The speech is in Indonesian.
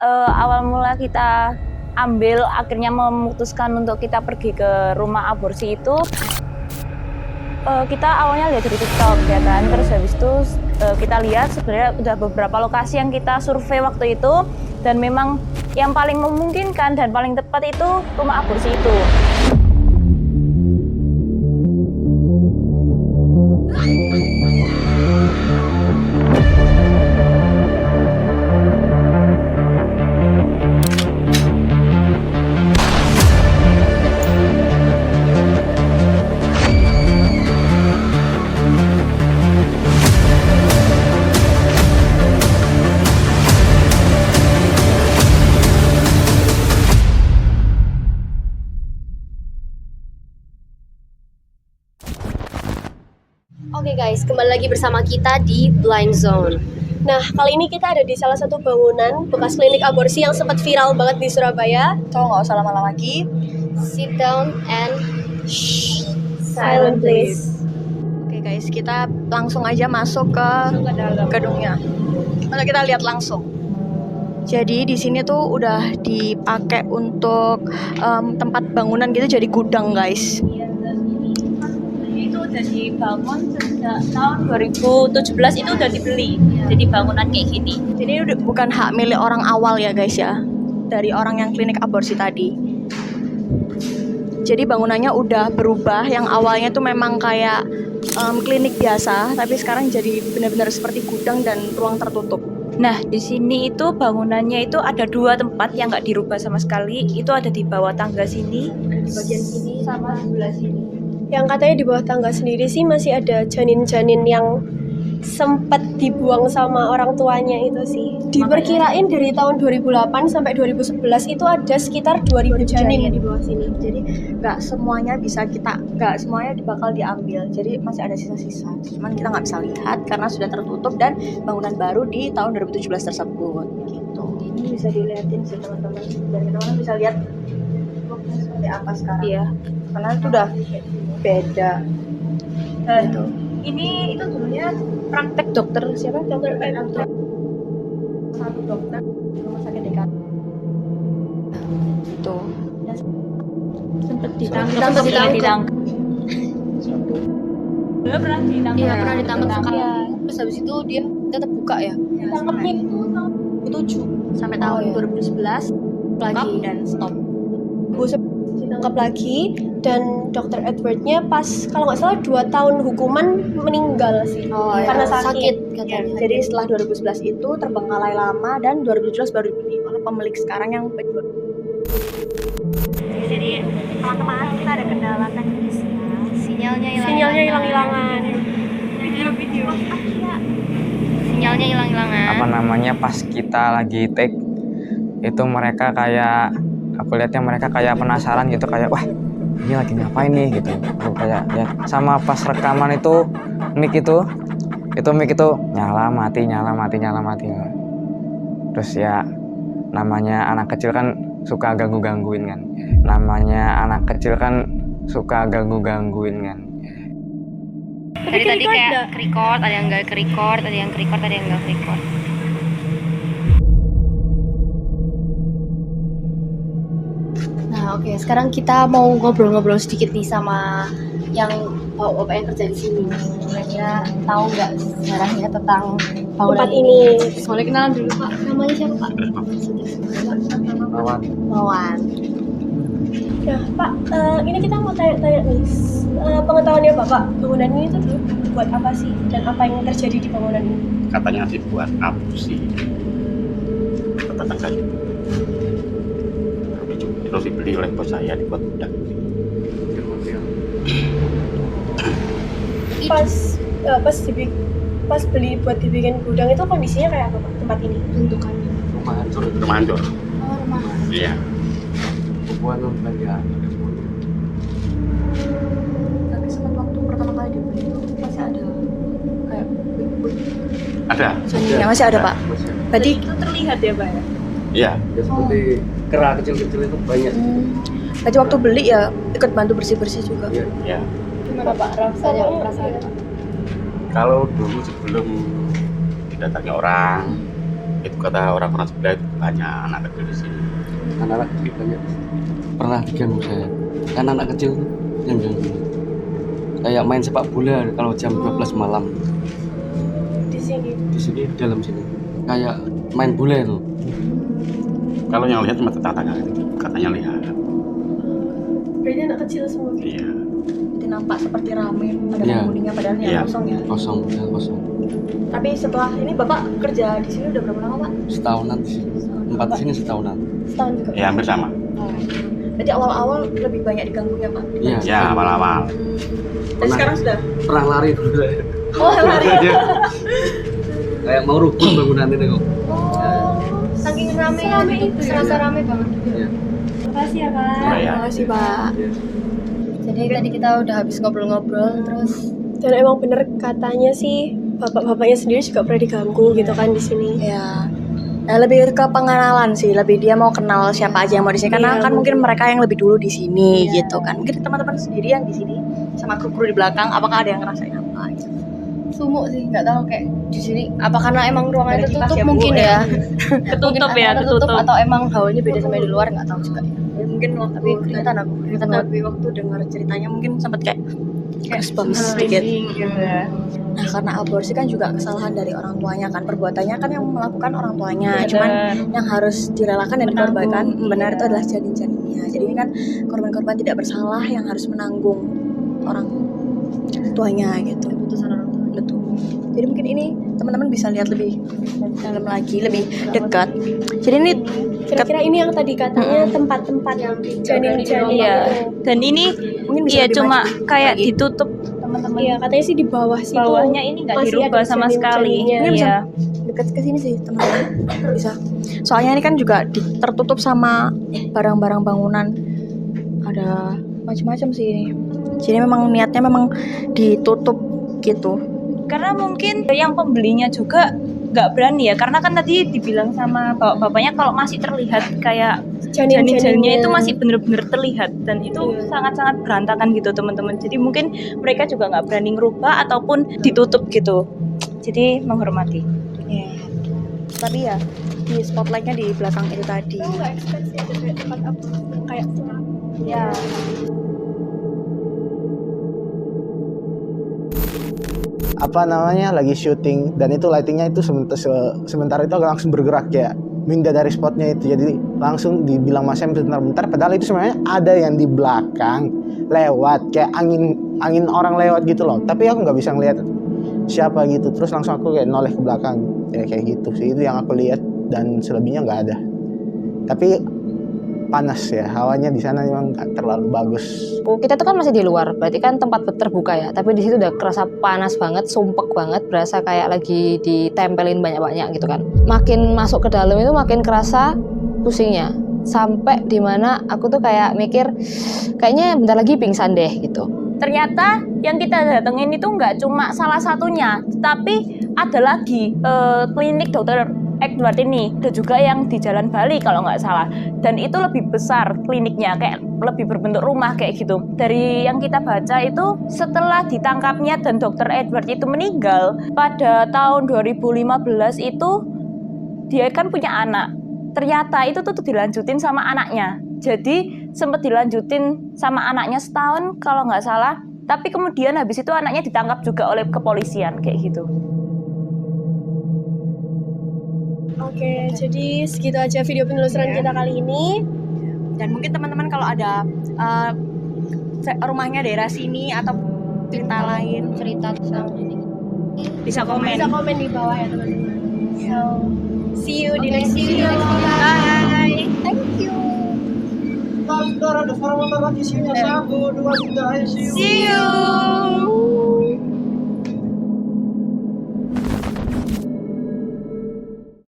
awal mula kita akhirnya memutuskan untuk kita pergi ke rumah aborsi itu, kita awalnya lihat dari TikTok ya kan, terus habis itu kita lihat sebenarnya udah beberapa lokasi yang kita survei waktu itu, dan memang yang paling memungkinkan dan paling tepat itu rumah aborsi itu. Oke guys, kembali lagi bersama kita di Blind Zone. Nah, kali ini kita ada di salah satu bangunan bekas klinik aborsi yang sempat viral banget di Surabaya. So, nggak usah lama-lama lagi. Sit down and silent please. Oke guys, kita langsung aja masuk ke gedungnya. Mari kita lihat langsung. Jadi di sini tuh udah dipakai untuk tempat bangunan gitu, jadi gudang guys. Udah dibangun sejak tahun 2017, itu udah dibeli jadi bangunan kayak gini. Jadi udah bukan hak milik orang awal ya guys ya, dari orang yang klinik aborsi tadi. Jadi bangunannya udah berubah, yang awalnya tuh memang kayak klinik biasa, tapi sekarang jadi benar-benar seperti gudang dan ruang tertutup. Nah, di sini itu bangunannya itu ada 2 tempat yang nggak dirubah sama sekali. Itu ada di bawah tangga sini, di bagian sini sama sebelah sini. Yang katanya di bawah tangga sendiri sih masih ada janin-janin yang sempat dibuang sama orang tuanya itu sih. Diperkirain dari tahun 2008 sampai 2011 itu ada sekitar 2000 janin di bawah sini. Jadi nggak semuanya bakal diambil. Jadi masih ada sisa-sisa. Cuman kita nggak bisa lihat karena sudah tertutup dan bangunan baru di tahun 2017 tersebut. Gitu. Ini bisa dilihatin sih teman-teman. Dan teman-teman bisa lihat seperti apa sekarang. Iya. Karena itu udah beda. Gitu. Ini itu dulunya praktek dokter siapa? Dokter Satu dokter rumah sakit dekat. Itu. Sempat ditangkap. Dulu pernah ditangkap. Iya, pernah ditangkap sekali. Iya. Terus habis itu dia tetap buka ya. Ditangkapnya itu tahun 2007 sampai tahun 2011 Lagi. dan stop. Ditangkap lagi, dan dokter Edwardnya pas kalau nggak salah 2 tahun hukuman meninggal sih karena sakit katanya. Jadi setelah 2011 itu terbengkalai lama dan 2017 baru dibeli oleh pemilik sekarang yang penjual. Jadi teman-teman, kita ada kendala teknisnya. Sinyalnya hilang-hilangan. Video. Sinyalnya hilang-hilangan. Apa namanya, pas kita lagi take itu mereka kayak, aku lihatnya mereka kayak penasaran gitu, kayak wah ini lagi ngapain nih gitu. Aku kayak ya, sama pas rekaman itu mic itu nyala mati. Terus ya namanya anak kecil kan suka gangguin kan. Tadi kayak record, ada yang nggak record, ada yang record, ada yang nggak record. Nah, oke, sekarang kita mau ngobrol-ngobrol sedikit nih sama yang bapak yang kerja di sini. Kira-kira tahu nggak sejarahnya tentang bangunan ini? Boleh kenalan dulu Pak. Namanya siapa Pak? Mawan. Nah Pak, ini kita mau tanya-tanya nih, pengetahuannya Bapak, bangunan ini tuh dulu buat apa sih? Dan apa yang terjadi di bangunan ini? Katanya dibuat aborsi tetangga itu. Itu dibeli oleh bos saya, dibuat gudang. Pas beli buat dibikin gudang itu kondisinya kayak apa Pak, tempat ini? Bentukannya. Rumah hancur. Oh, rumah. Iya. Tapi sempat waktu pertama kali dibeli itu masih ada kayak Ada. janinnya masih ada Pak. Berarti Itu terlihat ya Pak ya? Iya. Ya seperti kera kecil-kecil itu banyak. berarti waktu beli ya ikut bantu bersih-bersih juga. Iya. Gimana Pak rasanya? Kalau dulu sebelum didatangi orang, Itu kata orang-orang sebelah itu banyak anak kecil di sini. Anak-anak kecil banyak. Pernah diganggu saya. Kan anak kecil yang ganggu. Kayak main sepak bola kalau jam 12 malam. Di sini. Di sini, dalam sini. Kayak main bola itu. Kalau yang lihat cuma tetangga itu katanya lihat. Berarti anak kecil semua. Iya. Jadi nampak seperti ramai ada Iya. penghuninya padahal yang Iya. kosong ya. Kosong, ya, kosong. Tapi setelah ini Bapak kerja di sini udah berapa lama Pak? Setahunan di sini. Tempat di sini setahunan. Setahun juga. Ya hampir sama. Jadi awal-awal lebih banyak diganggunya Pak. Iya. Ya awal-awal. Dan sekarang sudah. Pernah lari dulu saya. Oh, lari. Iya. Kayak mau rubuh bangunan ini kok. Saking rame ya, itu ya? serasa rame banget. Iya. Makasih ya Kak. Iya. Terima kasih Pak. Jadi tadi kita udah habis ngobrol-ngobrol, terus Dan emang bener katanya sih bapak-bapaknya sendiri juga pernah diganggu gitu kan di sini. Ya. Ya, lebih ke pengenalan sih, lebih dia mau kenal siapa aja yang mau di sini karena Iya, kan mungkin mereka yang lebih dulu di sini gitu kan. Mungkin teman-teman sendiri yang di sini sama kru-kru di belakang apakah ada yang ngerasain apa gitu. sumuk sih, nggak tahu kayak di sini apa karena emang ruangannya Ada kipas tertutup ya, Bu, mungkin ya. ya. Ketutup Mungkin ya, antara ketutup. atau emang hawanya beda sama yang di luar, nggak tahu juga ya. Ya, mungkin waktu Tapi kelihatan aku, kelihatan banget. tapi waktu dengar ceritanya mungkin sempat kayak goosebumps Freezing sedikit. gitu ya. Nah, karena aborsi kan juga kesalahan dari orang tuanya kan, perbuatannya kan yang melakukan orang tuanya. Benar. Cuman yang harus direlakan dan Menanggung, dikorbankan benar iya. itu adalah janin-janinnya. Jadi ini kan korban-korban tidak bersalah yang harus menanggung orang tuanya gitu. Keputusan orang tua. Betul. Jadi mungkin ini teman-teman bisa lihat lebih dalam lagi, lebih dekat. Jadi ini Kira-kira ini yang tadi katanya tempat-tempat janin-janin. Iya. itu. Dan ini mungkin bisa iya lebih cuma maju kayak lagi. ditutup teman-teman. Iya, katanya sih di bawah situ. Bawahnya ini nggak masih dirubah ada sama sekali. janin-janinnya. Ini bisa Iya. dekat ke sini sih teman-teman bisa. Soalnya ini kan juga tertutup sama barang-barang bangunan. Ada macam-macam sih ini. Jadi memang niatnya memang ditutup gitu. Karena mungkin yang pembelinya juga nggak berani ya, karena kan tadi dibilang sama bapak-bapaknya kalau masih terlihat kayak janin-janinnya itu masih bener-bener terlihat dan itu sangat-sangat berantakan gitu teman-teman. Jadi mungkin mereka juga nggak berani ngerubah ataupun ditutup gitu. Jadi menghormati. Iya. Tapi ya di spotlightnya di belakang itu tadi. Aku nggak expect sih ada kayak tempat apa kayak Ya. apa namanya lagi syuting dan itu lightingnya itu sementara itu langsung bergerak ya minda dari spotnya itu, jadi langsung dibilang Mas Em bentar-bentar, padahal itu sebenarnya ada yang di belakang lewat kayak angin orang lewat gitu loh, tapi aku nggak bisa ngeliat siapa gitu, terus langsung aku kayak noleh ke belakang ya kayak gitu sih, itu yang aku lihat dan selebihnya nggak ada. Tapi panas ya, hawanya di sana memang nggak terlalu bagus. Kita tuh kan masih di luar, berarti kan tempat terbuka ya. Tapi di situ udah kerasa panas banget, sumpek banget, berasa kayak lagi ditempelin banyak-banyak gitu kan. Makin masuk ke dalam itu makin kerasa pusingnya. Sampai dimana aku tuh kayak mikir, kayaknya bentar lagi pingsan deh gitu. Ternyata yang kita datengin itu nggak cuma salah satunya, tapi ada lagi klinik dokter Edward ini, ada juga yang di Jalan Bali kalau nggak salah, dan itu lebih besar kliniknya, kayak lebih berbentuk rumah kayak gitu. Dari yang kita baca itu setelah ditangkapnya dan dokter Edward itu meninggal pada tahun 2015 itu dia kan punya anak. Ternyata itu tuh dilanjutin sama anaknya. Jadi sempat dilanjutin sama anaknya setahun kalau nggak salah. Tapi kemudian habis itu anaknya ditangkap juga oleh kepolisian kayak gitu. Oke, jadi segitu aja video penelusuran kita kali ini. Dan mungkin teman-teman kalau ada rumahnya daerah sini atau cerita lain, Cerita tentang ini. Bisa komen. Bisa komen di bawah ya teman-teman. So, see you di next video. Bye. Thank you. See you.